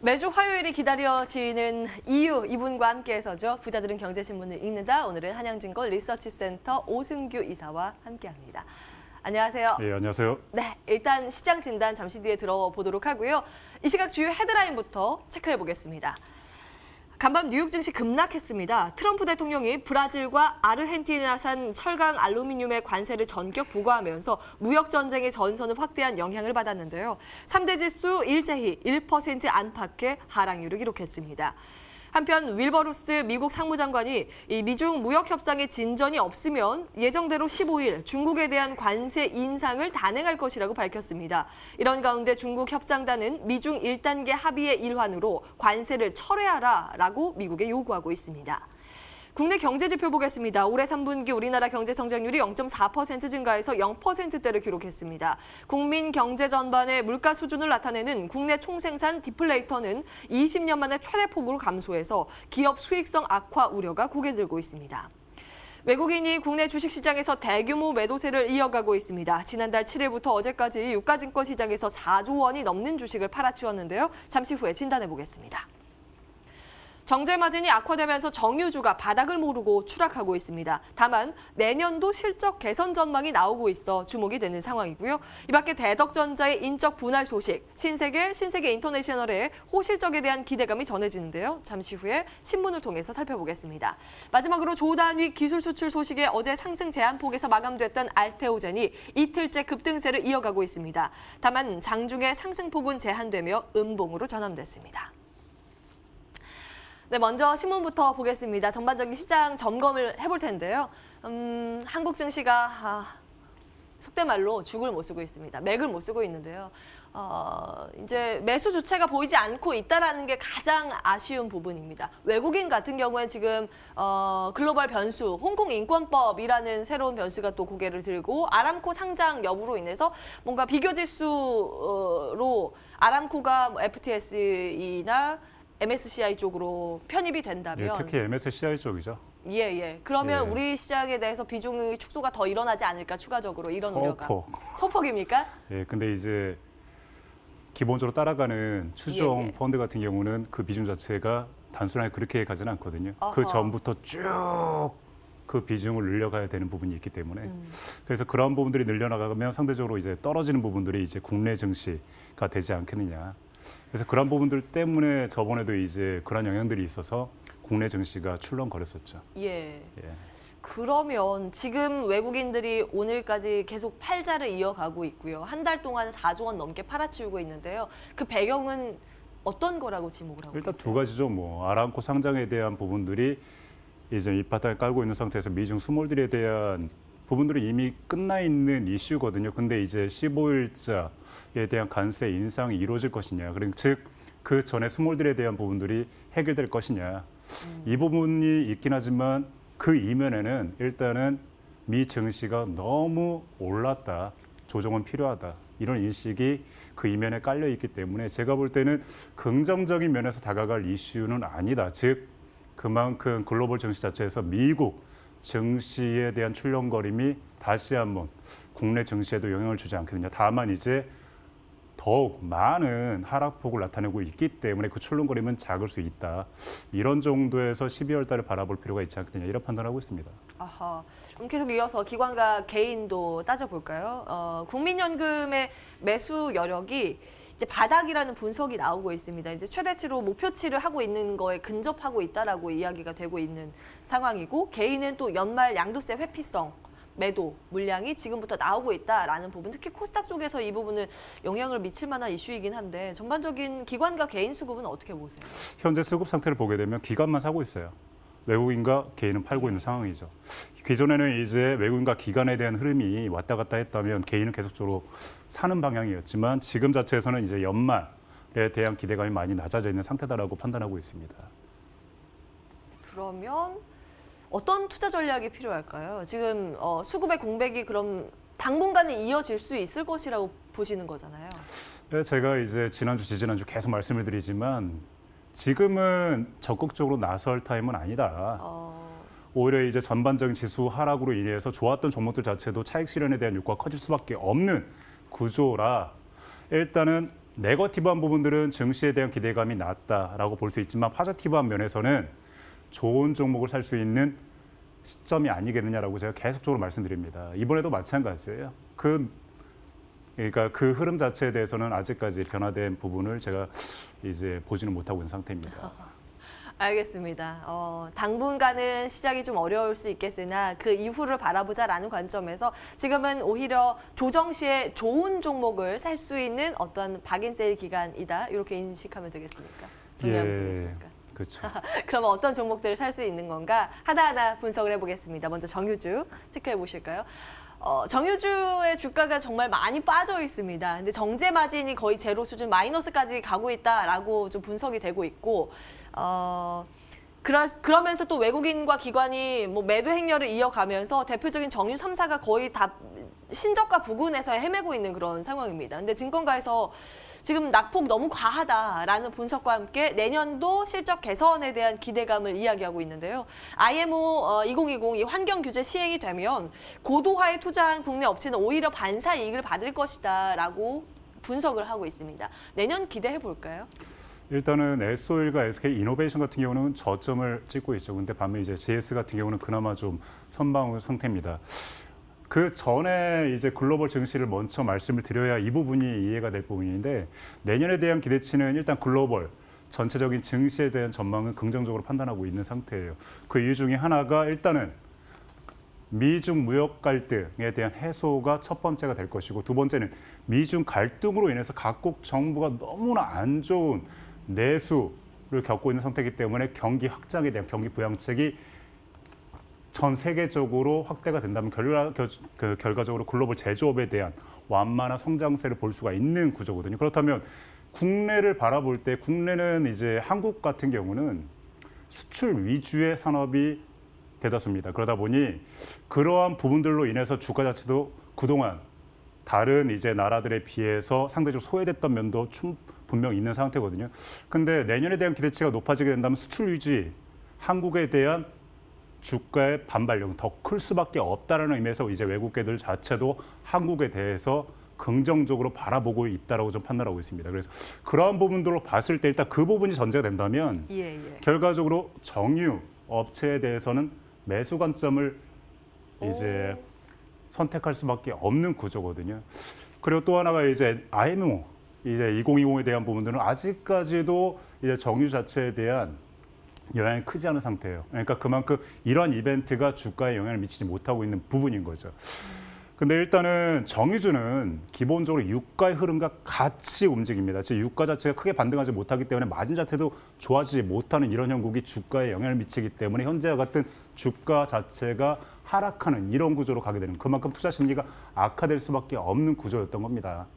매주 화요일이 기다려지는 이유, 이분과 함께해서죠. 부자들은 경제신문을 읽는다. 오늘은 한양증권 리서치센터 오승규 이사와 함께합니다. 안녕하세요. 네, 안녕하세요. 네, 일단 시장 진단 잠시 뒤에 들어보도록 하고요. 이 시각 주요 헤드라인부터 체크해 보겠습니다. 간밤 뉴욕 증시 급락했습니다. 트럼프 대통령이 브라질과 아르헨티나산 철강 알루미늄의 관세를 전격 부과하면서 무역 전쟁의 전선을 확대한 영향을 받았는데요. 3대 지수 일제히 1% 안팎의 하락률을 기록했습니다. 한편 윌버루스 미국 상무장관이 이 미중 무역 협상에 진전이 없으면 예정대로 15일 중국에 대한 관세 인상을 단행할 것이라고 밝혔습니다. 이런 가운데 중국 협상단은 미중 1단계 합의의 일환으로 관세를 철회하라라고 미국에 요구하고 있습니다. 국내 경제 지표 보겠습니다. 올해 3분기 우리나라 경제 성장률이 0.4% 증가해서 0%대를 기록했습니다. 국민 경제 전반의 물가 수준을 나타내는 국내 총생산 디플레이터는 20년 만에 최대폭으로 감소해서 기업 수익성 악화 우려가 고개 들고 있습니다. 외국인이 국내 주식시장에서 대규모 매도세를 이어가고 있습니다. 지난달 7일부터 어제까지 유가증권 시장에서 4조 원이 넘는 주식을 팔아치웠는데요. 잠시 후에 진단해 보겠습니다. 정제 마진이 악화되면서 정유주가 바닥을 모르고 추락하고 있습니다. 다만 내년도 실적 개선 전망이 나오고 있어 주목이 되는 상황이고요. 이 밖에 대덕전자의 인적 분할 소식, 신세계 인터내셔널의 호실적에 대한 기대감이 전해지는데요. 잠시 후에 신문을 통해서 살펴보겠습니다. 마지막으로 조단위 기술 수출 소식에 어제 상승 제한폭에서 마감됐던 알테오젠이 이틀째 급등세를 이어가고 있습니다. 다만 장중에 상승폭은 제한되며 음봉으로 전환됐습니다. 네, 먼저 신문부터 보겠습니다. 전반적인 시장 점검을 해볼 텐데요. 한국 증시가 속된 말로 죽을 못 쓰고 있습니다. 맥을 못 쓰고 있는데요. 이제 매수 주체가 보이지 않고 있다는 게 가장 아쉬운 부분입니다. 외국인 같은 경우에 지금 글로벌 변수, 홍콩 인권법이라는 새로운 변수가 또 고개를 들고 아람코 상장 여부로 인해서 뭔가 비교지수로 아람코가 FTSE나 MSCI 쪽으로 편입이 된다면 특히 MSCI 쪽이죠. 그러면 우리 시장에 대해서 비중의 축소가 더 일어나지 않을까 추가적으로 이런 우려가. 소폭입니까? 근데 이제 기본적으로 따라가는 추종 펀드 같은 경우는 그 비중 자체가 단순하게 그렇게 가지는 않거든요. 그 전부터 쭉 그 비중을 늘려가야 되는 부분이 있기 때문에 그래서 그런 부분들이 늘려나가면 상대적으로 이제 떨어지는 부분들이 이제 국내 증시가 되지 않겠느냐. 그래서 그런 부분들 때문에 저번에도 이제 그런 영향들이 있어서 국내 증시가 출렁거렸었죠. 그러면 지금 외국인들이 오늘까지 계속 팔자를 이어가고 있고요. 한 달 동안 4조 원 넘게 팔아치우고 있는데요. 그 배경은 어떤 거라고 지목을 하고 일단 계세요? 두 가지죠. 아람코 상장에 대한 부분들이 이제 밑바닥을 깔고 있는 상태에서 미중 스몰들에 대한 부분들이 이미 끝나 있는 이슈거든요. 근데 이제 15일자에 대한 관세 인상이 이루어질 것이냐. 즉, 그 전에 스몰들에 대한 부분들이 해결될 것이냐. 이 부분이 있긴 하지만 그 이면에는 일단은 미 증시가 너무 올랐다. 조정은 필요하다. 이런 인식이 그 이면에 깔려 있기 때문에 제가 볼 때는 긍정적인 면에서 다가갈 이슈는 아니다. 즉, 그만큼 글로벌 증시 자체에서 미국 증시에 대한 출렁거림이 다시 한번 국내 증시에도 영향을 주지 않겠느냐. 다만 이제 더욱 많은 하락폭을 나타내고 있기 때문에 그 출렁거림은 작을 수 있다. 이런 정도에서 12월 달을 바라볼 필요가 있지 않겠느냐. 이런 판단을 하고 있습니다. 그럼 계속 이어서 기관과 개인도 따져볼까요? 국민연금의 매수 여력이 이제 바닥이라는 분석이 나오고 있습니다. 이제 최대치로 목표치를 하고 있는 거에 근접하고 있다라고 이야기가 되고 있는 상황이고 개인은 또 연말 양도세 회피성 매도 물량이 지금부터 나오고 있다라는 부분, 특히 코스닥 쪽에서 이 부분은 영향을 미칠 만한 이슈이긴 한데 전반적인 기관과 개인 수급은 어떻게 보세요? 현재 수급 상태를 보게 되면 기관만 사고 있어요. 외국인과 개인은 팔고 있는 상황이죠. 기존에는 이제 외국인과 기관에 대한 흐름이 왔다 갔다 했다면 개인은 계속적으로 사는 방향이었지만 지금 자체에서는 이제 연말에 대한 기대감이 많이 낮아져 있는 상태다라고 판단하고 있습니다. 그러면 어떤 투자 전략이 필요할까요? 지금 수급의 공백이 그럼 당분간은 이어질 수 있을 것이라고 보시는 거잖아요. 제가 이제 지난주, 지지난주 계속 말씀을 드리지만 지금은 적극적으로 나설 타임은 아니다. 오히려 이제 전반적인 지수 하락으로 인해서 좋았던 종목들 자체도 차익 실현에 대한 욕구가 커질 수밖에 없는 구조라 일단은 네거티브한 부분들은 증시에 대한 기대감이 낮다라고 볼 수 있지만 파저티브한 면에서는 좋은 종목을 살 수 있는 시점이 아니겠느냐라고 제가 계속적으로 말씀드립니다. 이번에도 마찬가지예요. 그러니까 그 흐름 자체에 대해서는 아직까지 변화된 부분을 제가 이제 보지는 못하고 있는 상태입니다. 알겠습니다. 당분간은 시작이 좀 어려울 수 있겠으나 그 이후를 바라보자라는 관점에서 지금은 오히려 조정 시에 좋은 종목을 살 수 있는 어떤 박인세일 기간이다. 이렇게 인식하면 되겠습니까? 정리하면 되겠습니까? 그렇죠. 그러면 어떤 종목들을 살 수 있는 건가 하나하나 분석을 해보겠습니다. 먼저 정유주 체크해 보실까요? 정유주의 주가가 정말 많이 빠져 있습니다. 근데 정제 마진이 거의 제로 수준 마이너스까지 가고 있다라고 좀 분석이 되고 있고, 그러면서 또 외국인과 기관이 뭐 매도 행렬을 이어가면서 대표적인 정유 3사가 거의 다 신저가 부근에서 헤매고 있는 그런 상황입니다. 근데 증권가에서 지금 낙폭 너무 과하다라는 분석과 함께 내년도 실적 개선에 대한 기대감을 이야기하고 있는데요. IMO 2020 이 환경 규제 시행이 되면 고도화에 투자한 국내 업체는 오히려 반사 이익을 받을 것이다라고 분석을 하고 있습니다. 내년 기대해 볼까요? 일단은 S-오일과 SK 이노베이션 같은 경우는 저점을 찍고 있죠. 근데 반면 이제 GS 같은 경우는 그나마 좀 선방 상태입니다. 그 전에 이제 글로벌 증시를 먼저 말씀을 드려야 이 부분이 이해가 될 부분인데 내년에 대한 기대치는 일단 글로벌 전체적인 증시에 대한 전망은 긍정적으로 판단하고 있는 상태예요. 그 이유 중에 하나가 일단은 미중 무역 갈등에 대한 해소가 첫 번째가 될 것이고 두 번째는 미중 갈등으로 인해서 각국 정부가 너무나 안 좋은 내수를 겪고 있는 상태이기 때문에 경기 확장에 대한 경기 부양책이 전 세계적으로 확대가 된다면 결과적으로 글로벌 제조업에 대한 완만한 성장세를 볼 수가 있는 구조거든요. 그렇다면 국내를 바라볼 때 국내는 이제 한국 같은 경우는 수출 위주의 산업이 대다수입니다. 그러다 보니 그러한 부분들로 인해서 주가 자체도 그동안 다른 이제 나라들에 비해서 상대적으로 소외됐던 면도 분명 있는 상태거든요. 근데 내년에 대한 기대치가 높아지게 된다면 수출 위주의 한국에 대한 주가의 반발력은 더 클 수밖에 없다는 의미에서 이제 외국계들 자체도 한국에 대해서 긍정적으로 바라보고 있다라고 좀 판단하고 있습니다. 그래서 그러한 부분들로 봤을 때 일단 그 부분이 전제가 된다면 결과적으로 정유 업체에 대해서는 매수 관점을 이제 선택할 수밖에 없는 구조거든요. 그리고 또 하나가 이제 IMO 이제 2020에 대한 부분들은 아직까지도 이제 정유 자체에 대한 영향이 크지 않은 상태예요. 그러니까 그만큼 이러한 이벤트가 주가에 영향을 미치지 못하고 있는 부분인 거죠. 근데 일단은 정유주는 기본적으로 유가의 흐름과 같이 움직입니다. 즉 유가 자체가 크게 반등하지 못하기 때문에 마진 자체도 좋아지지 못하는 이런 형국이 주가에 영향을 미치기 때문에 현재와 같은 주가 자체가 하락하는 이런 구조로 가게 되는 그만큼 투자 심리가 악화될 수밖에 없는 구조였던 겁니다.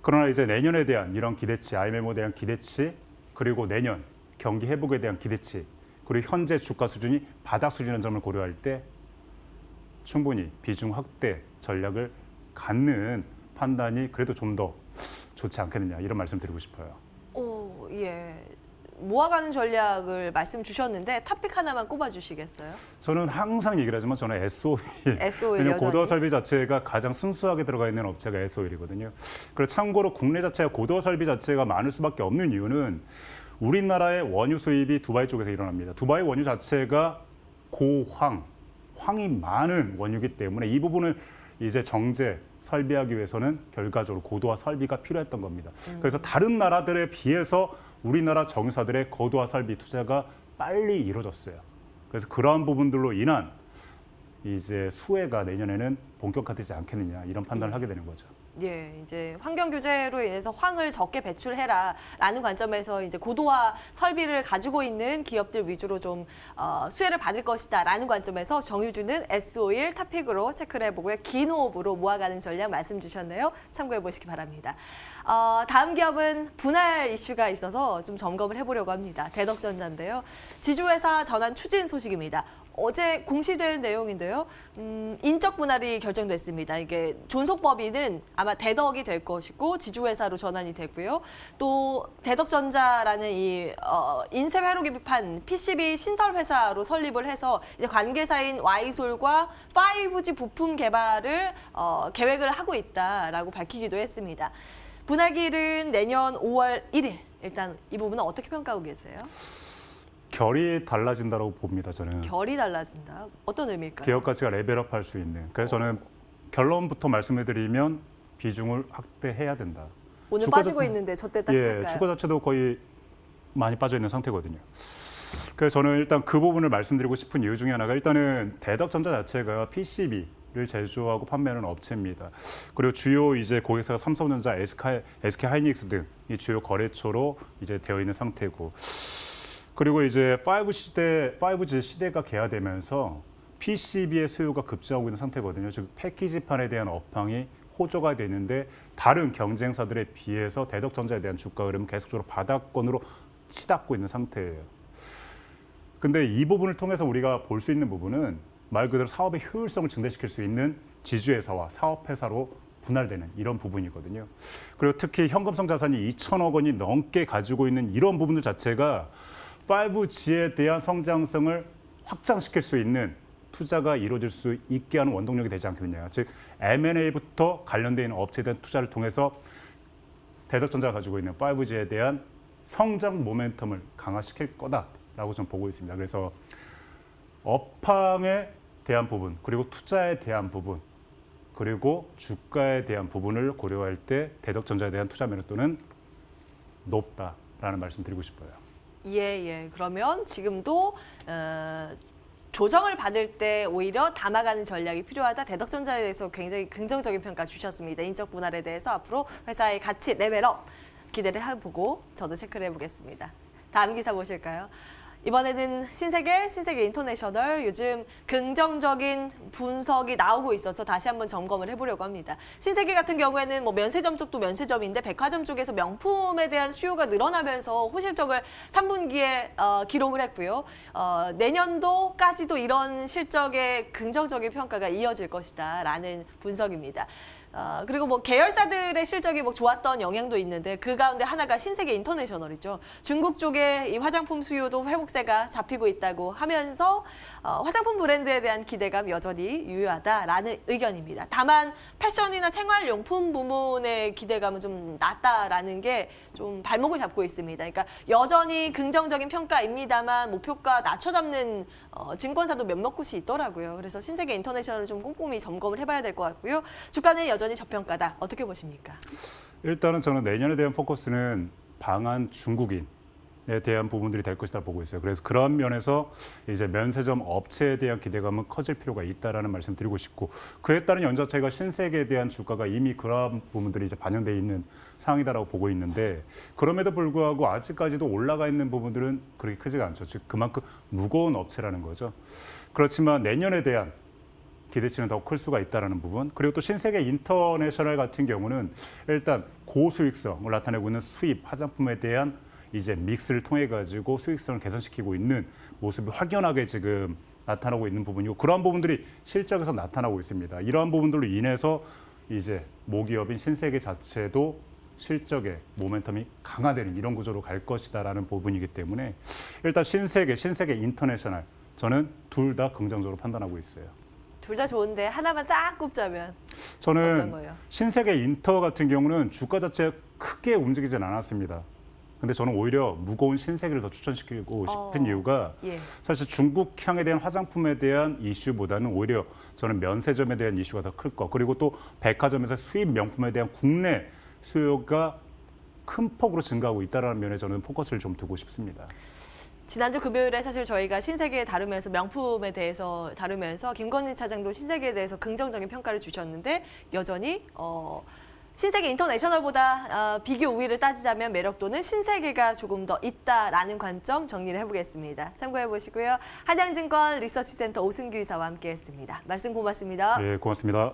그러나 이제 내년에 대한 이런 기대치, IMM에 대한 기대치, 그리고 내년 경기 회복에 대한 기대치, 그리고 현재 주가 수준이 바닥 수준이라는 점을 고려할 때 충분히 비중 확대 전략을 갖는 판단이 그래도 좀 더 좋지 않겠느냐 이런 말씀 드리고 싶어요. 예. 모아가는 전략을 말씀 주셨는데 토픽 하나만 꼽아주시겠어요? 저는 항상 얘기를 하지만 저는 S-오일. S-오일 고도화 설비 자체가 가장 순수하게 들어가 있는 업체가 S-오일이거든요. 그리고 참고로 국내 자체가 고도화 설비 자체가 많을 수밖에 없는 이유는 우리나라의 원유 수입이 두바이 쪽에서 일어납니다. 두바이 원유 자체가 황이 많은 원유이기 때문에 이 부분을 이제 정제 설비하기 위해서는 결과적으로 고도화 설비가 필요했던 겁니다. 그래서 다른 나라들에 비해서 우리나라 정유사들의 고도화 설비 투자가 빨리 이루어졌어요. 그래서 그러한 부분들로 인한 이제 수혜가 내년에는 본격화되지 않겠느냐 이런 판단을 하게 되는 거죠. 예, 이제 환경 규제로 인해서 황을 적게 배출해라라는 관점에서 이제 고도화 설비를 가지고 있는 기업들 위주로 좀 수혜를 받을 것이다라는 관점에서 정유주는 S-오일 탑픽으로 체크를 해보고요. 긴 호흡으로 모아가는 전략 말씀 주셨네요. 참고해 보시기 바랍니다. 다음 기업은 분할 이슈가 있어서 좀 점검을 해보려고 합니다. 대덕전자인데요. 지주회사 전환 추진 소식입니다. 어제 공시된 내용인데요. 인적 분할이 결정됐습니다. 이게 존속법인은 아마 대덕이 될 것이고 지주회사로 전환이 되고요. 또 대덕전자라는 이 인쇄 회로 기판 PCB 신설 회사로 설립을 해서 이제 관계사인 Y솔과 5G 부품 개발을 계획을 하고 있다라고 밝히기도 했습니다. 분할기일은 내년 5월 1일. 일단 이 부분은 어떻게 평가하고 계세요? 결이 달라진다고 봅니다. 저는 결이 달라진다. 어떤 의미일까요? 개혁 가치가 레벨업할 수 있는. 그래서 저는 결론부터 말씀을 드리면 비중을 확대해야 된다. 오늘 주가 빠지고 자- 있는데 저때 딱 예, 살까요? 주가 자체도 거의 많이 빠져 있는 상태거든요. 그래서 저는 일단 그 부분을 말씀드리고 싶은 이유 중에 하나가 일단은 대덕전자 자체가 PCB를 제조하고 판매하는 업체입니다. 그리고 주요 이제 고객사가 삼성전자, SK 하이닉스 등이 주요 거래처로 이제 되어 있는 상태고. 그리고 이제 5G 시대가 개화되면서 PCB의 수요가 급증하고 있는 상태거든요. 즉 패키지판에 대한 업황이 호조가 되는데 다른 경쟁사들에 비해서 대덕전자에 대한 주가 흐름은 계속적으로 바닥권으로 치닫고 있는 상태예요. 근데 이 부분을 통해서 우리가 볼 수 있는 부분은 말 그대로 사업의 효율성을 증대시킬 수 있는 지주회사와 사업회사로 분할되는 이런 부분이거든요. 그리고 특히 현금성 자산이 2천억 원이 넘게 가지고 있는 이런 부분들 자체가 5G에 대한 성장성을 확장시킬 수 있는 투자가 이루어질 수 있게 하는 원동력이 되지 않겠느냐. 즉 M&A부터 관련되어 있는 업체에 대한 투자를 통해서 대덕전자가 가지고 있는 5G에 대한 성장 모멘텀을 강화시킬 거다라고 저는 보고 있습니다. 그래서 업황에 대한 부분, 그리고 투자에 대한 부분, 그리고 주가에 대한 부분을 고려할 때 대덕전자에 대한 투자 매력도는 높다라는 말씀 드리고 싶어요. 예. 그러면 지금도 조정을 받을 때 오히려 담아가는 전략이 필요하다. 대덕전자에 대해서 굉장히 긍정적인 평가 주셨습니다. 인적 분할에 대해서 앞으로 회사의 가치 레벨업 기대를 해보고 저도 체크를 해보겠습니다. 다음 기사 보실까요? 이번에는 신세계 인터내셔널 요즘 긍정적인 분석이 나오고 있어서 다시 한번 점검을 해보려고 합니다. 신세계 같은 경우에는 뭐 면세점 쪽도 면세점인데 백화점 쪽에서 명품에 대한 수요가 늘어나면서 호실적을 3분기에 기록을 했고요. 내년도까지도 이런 실적의 긍정적인 평가가 이어질 것이다라는 분석입니다. 그리고 뭐 계열사들의 실적이 뭐 좋았던 영향도 있는데 그 가운데 하나가 신세계 인터내셔널이죠. 중국 쪽에 이 화장품 수요도 회복세가 잡히고 있다고 하면서 화장품 브랜드에 대한 기대감 여전히 유효하다라는 의견입니다. 다만 패션이나 생활용품 부문의 기대감은 좀 낮다라는 게 좀 발목을 잡고 있습니다. 그러니까 여전히 긍정적인 평가입니다만 목표가 낮춰잡는 증권사도 몇몇 곳이 있더라고요. 그래서 신세계 인터내셔널을 좀 꼼꼼히 점검을 해봐야 될 것 같고요. 주가는 여전히 저평가다. 어떻게 보십니까? 일단은 저는 내년에 대한 포커스는 방한 중국인에 대한 부분들이 될 것이다 보고 있어요. 그래서 그런 면에서 이제 면세점 업체에 대한 기대감은 커질 필요가 있다라는 말씀 드리고 싶고 그에 따른 연자체가 신세계에 대한 주가가 이미 그런 부분들이 이제 반영돼 있는 상황이다라고 보고 있는데 그럼에도 불구하고 아직까지도 올라가 있는 부분들은 그렇게 크지가 않죠. 즉 그만큼 무거운 업체라는 거죠. 그렇지만 내년에 대한 기대치는 더 클 수가 있다는 부분. 그리고 또 신세계 인터내셔널 같은 경우는 일단 고수익성을 나타내고 있는 수입 화장품에 대한 이제 믹스를 통해 가지고 수익성을 개선시키고 있는 모습이 확연하게 지금 나타나고 있는 부분이고 그러한 부분들이 실적에서 나타나고 있습니다. 이러한 부분들로 인해서 이제 모기업인 신세계 자체도 실적의 모멘텀이 강화되는 이런 구조로 갈 것이다라는 부분이기 때문에 일단 신세계 인터내셔널 저는 둘 다 긍정적으로 판단하고 있어요. 둘 다 좋은데 하나만 딱 꼽자면 어떤 저는 거예요? 신세계 인터 같은 경우는 주가 자체가 크게 움직이진 않았습니다. 근데 저는 오히려 무거운 신세계를 더 추천시키고 싶은 이유가 예. 사실 중국향에 대한 화장품에 대한 이슈보다는 오히려 저는 면세점에 대한 이슈가 더 클 거. 그리고 또 백화점에서 수입 명품에 대한 국내 수요가 큰 폭으로 증가하고 있다는 면에 저는 포커스를 좀 두고 싶습니다. 지난주 금요일에 사실 저희가 신세계 다루면서 명품에 대해서 다루면서 김건희 차장도 신세계에 대해서 긍정적인 평가를 주셨는데 여전히 신세계 인터내셔널보다 비교 우위를 따지자면 매력도는 신세계가 조금 더 있다라는 관점 정리를 해보겠습니다. 참고해 보시고요. 한양증권 리서치센터 오승규 이사와 함께했습니다. 말씀 고맙습니다. 네, 고맙습니다.